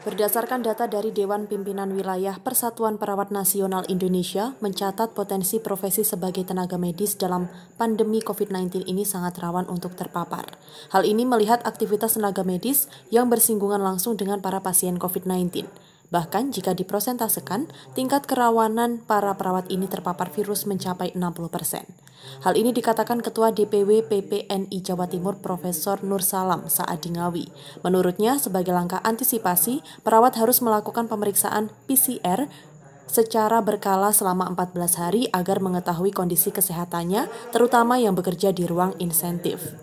Berdasarkan data dari Dewan Pimpinan Wilayah Persatuan Perawat Nasional Indonesia, mencatat potensi profesi sebagai tenaga medis dalam pandemi COVID-19 ini sangat rawan untuk terpapar. Hal ini melihat aktivitas tenaga medis yang bersinggungan langsung dengan para pasien COVID-19. Bahkan jika diprosentasekan, tingkat kerawanan para perawat ini terpapar virus mencapai 60%. Hal ini dikatakan Ketua DPW PPNI Jawa Timur Profesor Nur Salam Saadi Ngawi. Menurutnya, sebagai langkah antisipasi, perawat harus melakukan pemeriksaan PCR secara berkala selama 14 hari agar mengetahui kondisi kesehatannya, terutama yang bekerja di ruang insentif.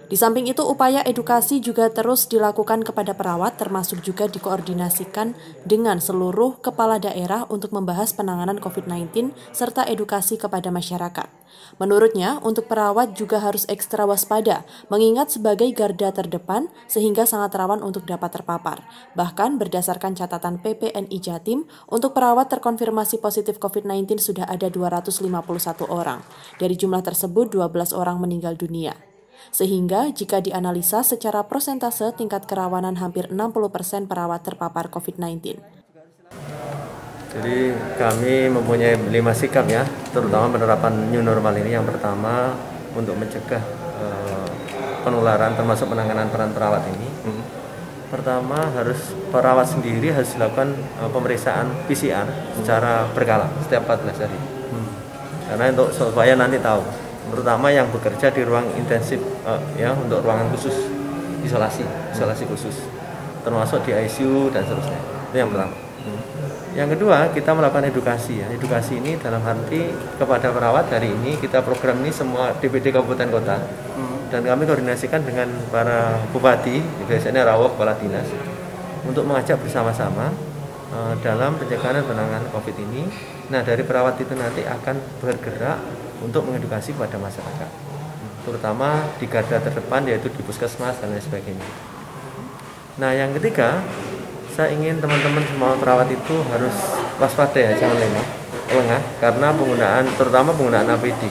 Di samping itu, upaya edukasi juga terus dilakukan kepada perawat, termasuk juga dikoordinasikan dengan seluruh kepala daerah untuk membahas penanganan COVID-19 serta edukasi kepada masyarakat. Menurutnya, untuk perawat juga harus ekstra waspada, mengingat sebagai garda terdepan sehingga sangat rawan untuk dapat terpapar. Bahkan berdasarkan catatan PPNI Jatim, untuk perawat terkonfirmasi positif COVID-19 sudah ada 251 orang. Dari jumlah tersebut, 12 orang meninggal dunia. Sehingga jika dianalisa secara persentase tingkat kerawanan hampir 60% perawat terpapar COVID-19. Jadi kami mempunyai 5 sikap ya, terutama penerapan new normal ini. Yang pertama untuk mencegah penularan termasuk penanganan peran perawat ini. Pertama perawat sendiri harus dilakukan pemeriksaan PCR secara berkala setiap 14 hari. Karena untuk supaya nanti tahu, terutama yang bekerja di ruang intensif ya, untuk ruangan khusus isolasi khusus, termasuk di ICU dan seterusnya. Itu yang pertama. Yang kedua, kita melakukan edukasi ya. Edukasi ini dalam arti kepada perawat. Hari ini kita program ini semua DPD kabupaten kota, dan kami koordinasikan dengan para bupati, biasanya rawak kepala dinas, untuk mengajak bersama-sama dalam pencegahan dan penanganan COVID ini. Nah, dari perawat itu nanti akan bergerak untuk mengedukasi kepada masyarakat, terutama di garda terdepan yaitu di puskesmas dan lain sebagainya. Nah, yang ketiga, saya ingin teman-teman semua perawat itu harus waspada ya, jangan lengah karena terutama penggunaan APD.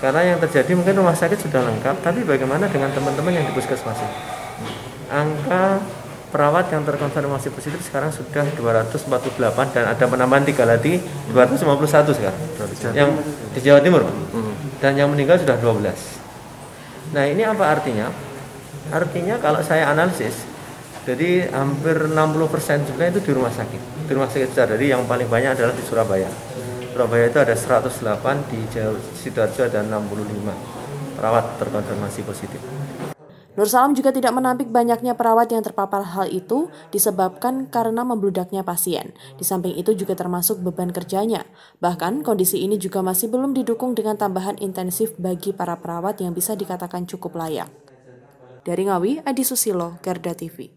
Karena yang terjadi mungkin rumah sakit sudah lengkap, tapi bagaimana dengan teman-teman yang di puskesmas ini? Angka perawat yang terkonfirmasi positif sekarang sudah 248 dan ada penambahan 3 lagi 251 sekarang. Yang di Jawa Timur, dan yang meninggal sudah 12. Nah, ini apa artinya? Artinya kalau saya analisis, jadi hampir 60% juga itu di rumah sakit. Di rumah sakit besar, jadi yang paling banyak adalah di Surabaya. Surabaya itu ada 108, di Sidoarjo ada 65 perawat terkonfirmasi positif. Nur Salam juga tidak menampik banyaknya perawat yang terpapar. Hal itu disebabkan karena membludaknya pasien. Di samping itu juga termasuk beban kerjanya. Bahkan kondisi ini juga masih belum didukung dengan tambahan intensif bagi para perawat yang bisa dikatakan cukup layak. Dari Ngawi, Adi Susilo, Garda TV.